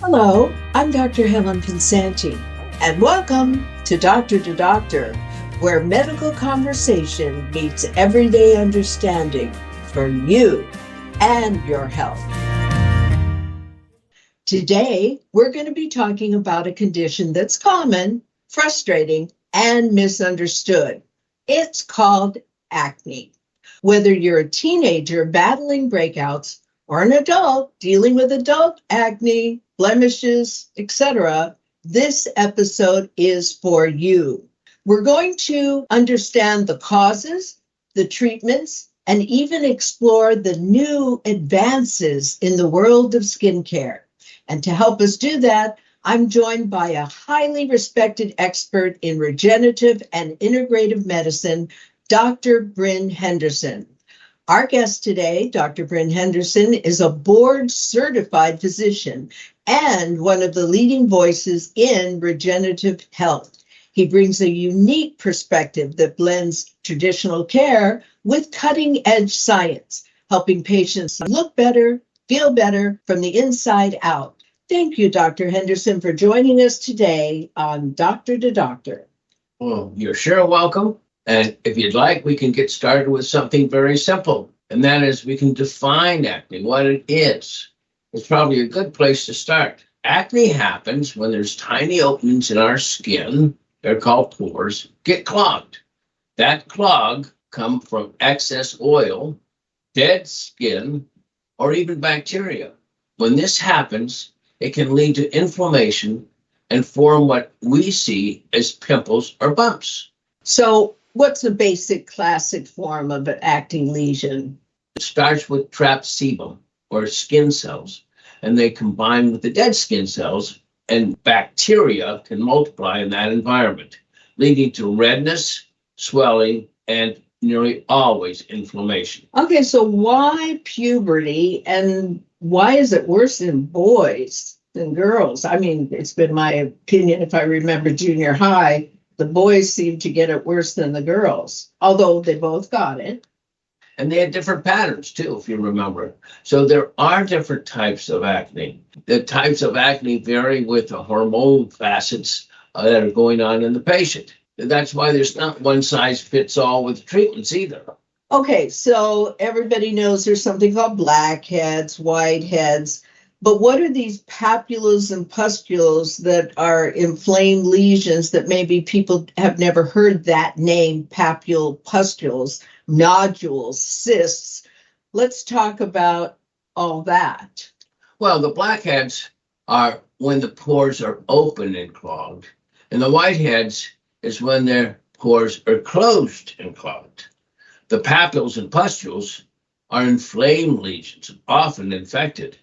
Hello, I'm Dr. Helen Pinsanti, and welcome to Doctor, where medical conversation meets everyday understanding for you and your health. Today, we're going to be talking about a condition that's common, frustrating, and misunderstood. It's called acne. Whether you're a teenager battling breakouts or an adult dealing with adult acne, blemishes, etc., this episode is for you. We're going to understand the causes, the treatments, and even explore the new advances in the world of skincare. And to help us do that, I'm joined by a highly respected expert in regenerative and integrative medicine, Dr. Bryn Henderson. Our guest today, Dr. Bryn Henderson, is a board-certified physician and one of the leading voices in regenerative health. He brings a unique perspective that blends traditional care with cutting-edge science, helping patients look better, feel better from the inside out. Thank you, Dr. Henderson, for joining us today on Doctor to Doctor. Well, you're sure welcome. And if you'd like, we can get started with something very simple. And that is we can define acne, what it is. It's probably a good place to start. Acne happens when there's tiny openings in our skin, they're called pores, get clogged. That clog comes from excess oil, dead skin, or even bacteria. When this happens, it can lead to inflammation and form what we see as pimples or bumps. So, what's the basic classic form of an acne lesion? It starts with trapped sebum or skin cells, and they combine with the dead skin cells, and bacteria can multiply in that environment, leading to redness, swelling, and nearly always inflammation. Okay, so why puberty and why is it worse in boys than girls? I mean, it's been my opinion, if I remember junior high, the boys seem to get it worse than the girls, although they both got it. And they had different patterns too, if you remember. So there are different types of acne. The types of acne vary with the hormone facets that are going on in the patient. That's why there's not one size fits all with treatments either. Okay, so everybody knows there's something called blackheads, whiteheads, but what are these papules and pustules that are inflamed lesions that maybe people have never heard that name, papule, pustules, nodules, cysts? Let's talk about all that. Well, the blackheads are when the pores are open and clogged, and the whiteheads is when their pores are closed and clogged. The papules and pustules are inflamed lesions, often infected.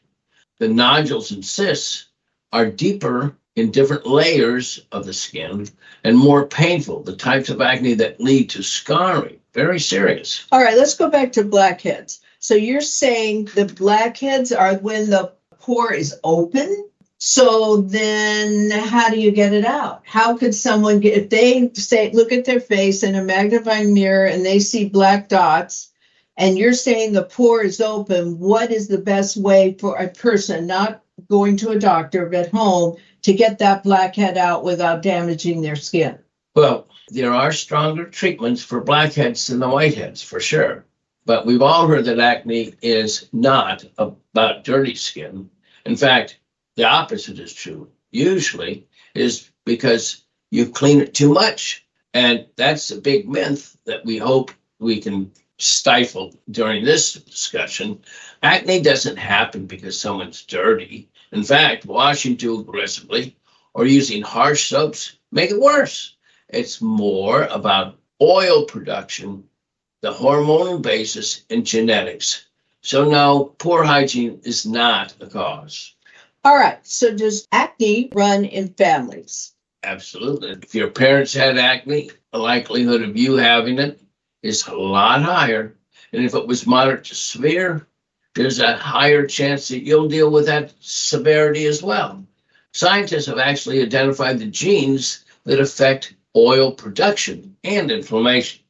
The nodules and cysts are deeper in different layers of the skin and more painful, the types of acne that lead to scarring, very serious. All right, let's go back to blackheads. So you're saying the blackheads are when the pore is open? So then how do you get it out? How could someone get, if they say, look at their face in a magnifying mirror and they see black dots, and you're saying the pore is open, what is the best way for a person not going to a doctor but at home to get that blackhead out without damaging their skin? Well, there are stronger treatments for blackheads than the whiteheads, for sure. But we've all heard that acne is not about dirty skin. In fact, the opposite is true. Usually is because you clean it too much. And that's a big myth that we hope we can stifle during this discussion. Acne doesn't happen because someone's dirty. In fact, washing too aggressively or using harsh soaps make it worse. It's more about oil production, the hormonal basis, and genetics. So no, poor hygiene is not a cause. All right, so does acne run in families? Absolutely. If your parents had acne, the likelihood of you having it is a lot higher. And if it was moderate to severe, there's a higher chance that you'll deal with that severity as well. Scientists have actually identified the genes that affect oil production and inflammation.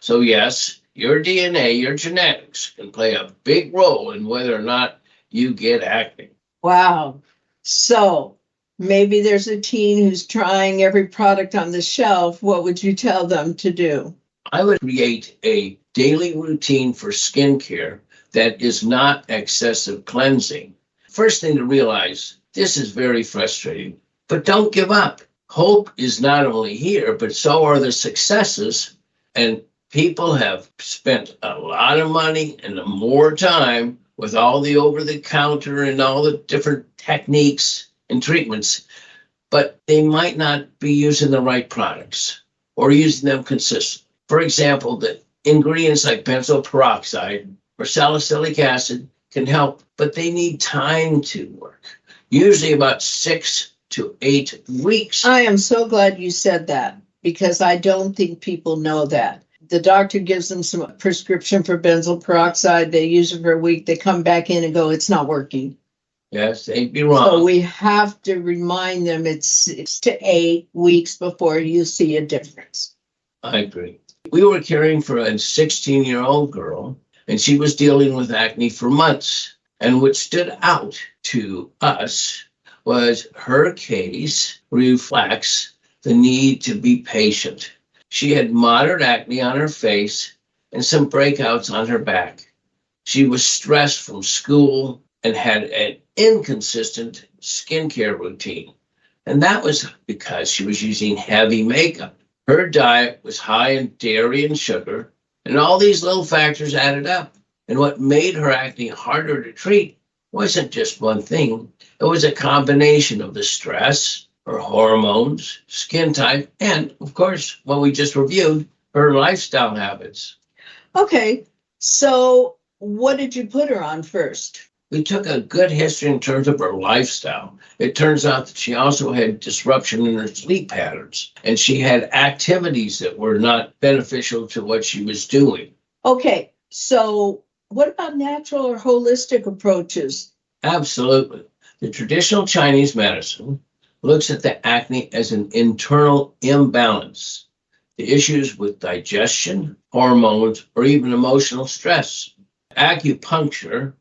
So yes, your DNA, your genetics can play a big role in whether or not you get acne. Wow. So maybe there's a teen who's trying every product on the shelf. What would you tell them to do? I would create a daily routine for skincare that is not excessive cleansing. First thing to realize, this is very frustrating, but don't give up. Hope is not only here, but so are the successes. And people have spent a lot of money and more time with all the over the counter and all the different techniques and treatments, but they might not be using the right products or using them consistently. For example, the ingredients like benzoyl peroxide or salicylic acid can help, but they need time to work, usually about 6 to 8 weeks. I am so glad you said that because I don't think people know that. The doctor gives them some prescription for benzoyl peroxide. They use it for a week. They come back in and go, it's not working. Yes, they'd be wrong. So we have to remind them it's 6 to 8 weeks before you see a difference. I agree. We were caring for a 16-year-old girl, and she was dealing with acne for months. And what stood out to us was her case reflects the need to be patient. She had moderate acne on her face and some breakouts on her back. She was stressed from school and had an inconsistent skincare routine. And that was because she was using heavy makeup. Her diet was high in dairy and sugar, and all these little factors added up. And what made her acne harder to treat wasn't just one thing. It was a combination of the stress, her hormones, skin type, and, of course, what we just reviewed, her lifestyle habits. Okay, so what did you put her on first? We took a good history in terms of her lifestyle. It turns out that she also had disruption in her sleep patterns, and she had activities that were not beneficial to what she was doing. Okay, so what about natural or holistic approaches? Absolutely. The traditional Chinese medicine looks at the acne as an internal imbalance, the issues with digestion, hormones, or even emotional stress. Acupuncture,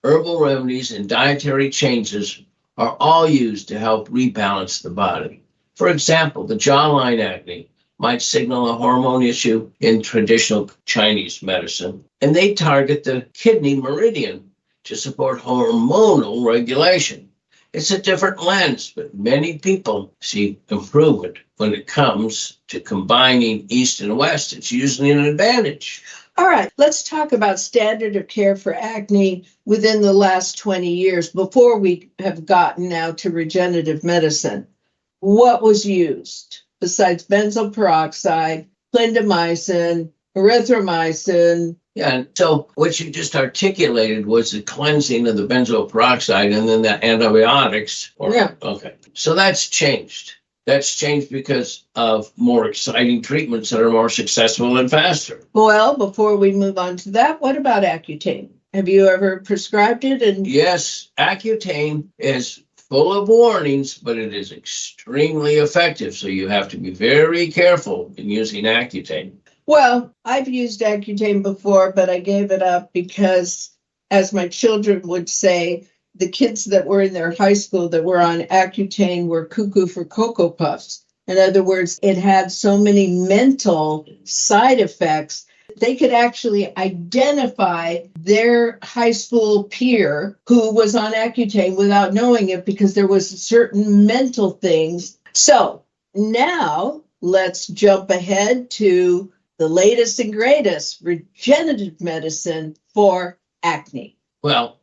herbal remedies, and dietary changes are all used to help rebalance the body. For example, the jawline acne might signal a hormone issue in traditional Chinese medicine, and they target the kidney meridian to support hormonal regulation. It's a different lens, but many people see improvement when it comes to combining East and West. It's usually an advantage. All right, let's talk about standard of care for acne within the last 20 years before we have gotten now to regenerative medicine. What was used besides benzoyl peroxide, clindamycin, erythromycin? Yeah, and so what you just articulated was the cleansing of the benzoyl peroxide and then the antibiotics. Yeah. Okay, so that's changed. That's changed because of more exciting treatments that are more successful and faster. Well, before we move on to that, what about Accutane? Have you ever prescribed it? And yes, Accutane is full of warnings, but it is extremely effective. So you have to be very careful in using Accutane. Well, I've used Accutane before, but I gave it up because, as my children would say, the kids that were in their high school that were on Accutane were cuckoo for Cocoa Puffs. In other words, it had so many mental side effects. They could actually identify their high school peer who was on Accutane without knowing it because there was certain mental things. So now let's jump ahead to the latest and greatest regenerative medicine for acne. Well,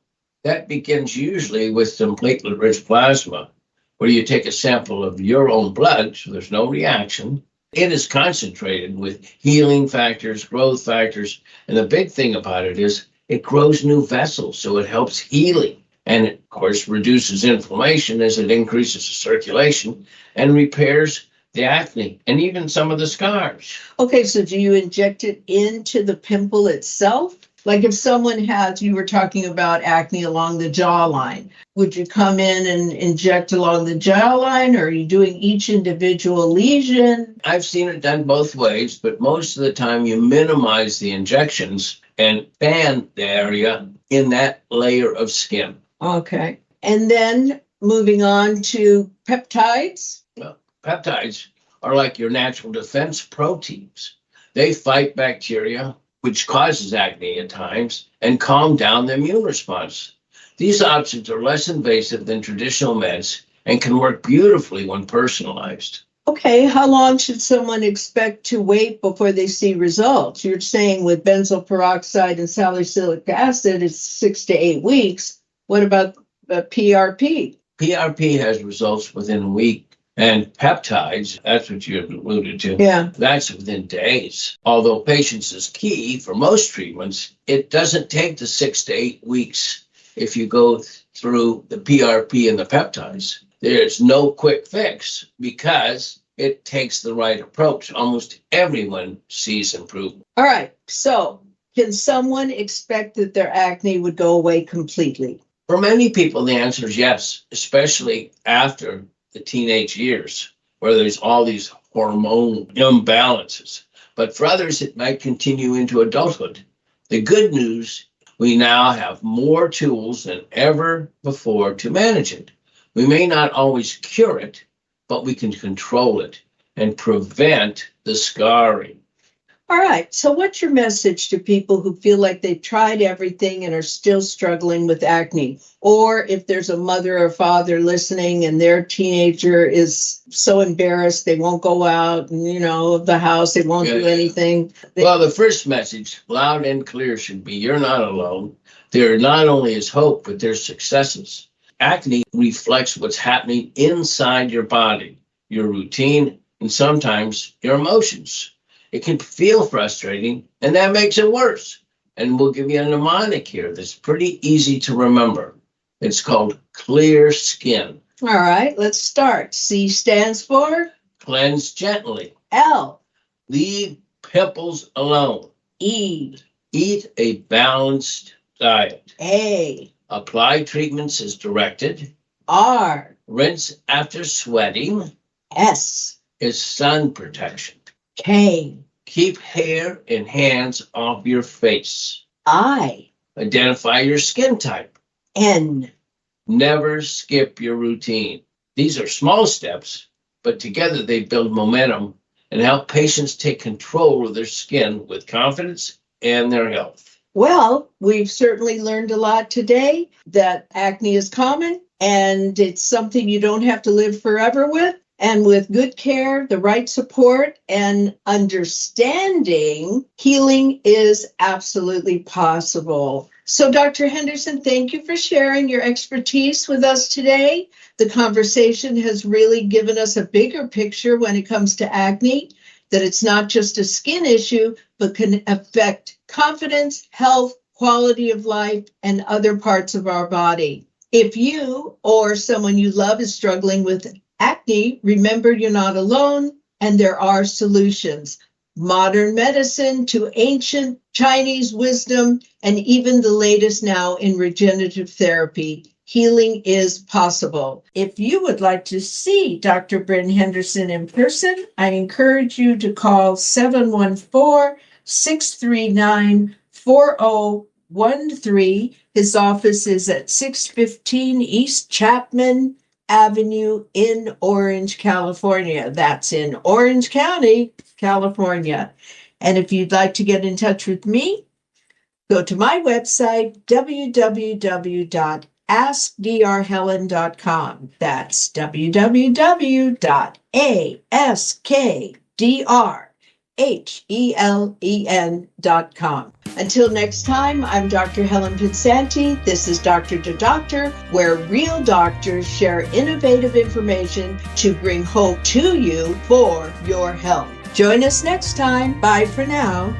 that begins usually with some platelet-rich plasma, where you take a sample of your own blood, so there's no reaction. It is concentrated with healing factors, growth factors, and the big thing about it is it grows new vessels, so it helps healing. And it, of course, reduces inflammation as it increases the circulation and repairs the acne and even some of the scars. Okay, so do you inject it into the pimple itself? Like if someone has, you were talking about acne along the jawline, would you come in and inject along the jawline, or are you doing each individual lesion? I've seen it done both ways, but most of the time you minimize the injections and fan the area in that layer of skin. Okay. And then moving on to peptides. Well, peptides are like your natural defense proteins. They fight bacteria, which causes acne at times, and calm down the immune response. These options are less invasive than traditional meds and can work beautifully when personalized. Okay, how long should someone expect to wait before they see results? You're saying with benzoyl peroxide and salicylic acid, it's 6 to 8 weeks. What about PRP? PRP has results within a week, and peptides, that's what you alluded to, Yeah. that's within days. Although patience is key for most treatments, it doesn't take the 6 to 8 weeks if you go through the PRP and the peptides. There's no quick fix because it takes the right approach. Almost everyone sees improvement. All right, so can someone expect that their acne would go away completely? For many people, the answer is yes, especially after the teenage years, where there's all these hormone imbalances. But for others, it might continue into adulthood. The good news, we now have more tools than ever before to manage it. We may not always cure it, but we can control it and prevent the scarring. All right, so what's your message to people who feel like they've tried everything and are still struggling with acne? Or if there's a mother or father listening and their teenager is so embarrassed they won't go out and, of the house, they won't do anything. Well, the first message, loud and clear, should be you're not alone. There not only is hope, but there's successes. Acne reflects what's happening inside your body, your routine, and sometimes your emotions. It can feel frustrating, and that makes it worse. And we'll give you a mnemonic here that's pretty easy to remember. It's called clear skin. All right, let's start. C stands for? Cleanse gently. L. Leave pimples alone. E. Eat a balanced diet. A. Apply treatments as directed. R. Rinse after sweating. S. Is sun protection. K. Keep hair and hands off your face. I. Identify your skin type. N. Never skip your routine. These are small steps, but together they build momentum and help patients take control of their skin with confidence and their health. Well, we've certainly learned a lot today that acne is common and it's something you don't have to live forever with. And with good care, the right support, and understanding, healing is absolutely possible. So, Dr. Henderson, thank you for sharing your expertise with us today. The conversation has really given us a bigger picture when it comes to acne, that it's not just a skin issue, but can affect confidence, health, quality of life, and other parts of our body. If you or someone you love is struggling with acne, remember you're not alone and there are solutions. Modern medicine to ancient Chinese wisdom and even the latest now in regenerative therapy. Healing is possible. If you would like to see Dr. Bryn Henderson in person, I encourage you to call 714-639-4013. His office is at 615 East Chapman Avenue in Orange, California. That's in Orange County, California. And if you'd like to get in touch with me, go to my website, www.askdrhelen.com. That's www.askdrhelen.com. Until next time, I'm Dr. Helen Pinsanti. This is Doctor to Doctor, where real doctors share innovative information to bring hope to you for your health. Join us next time. Bye for now.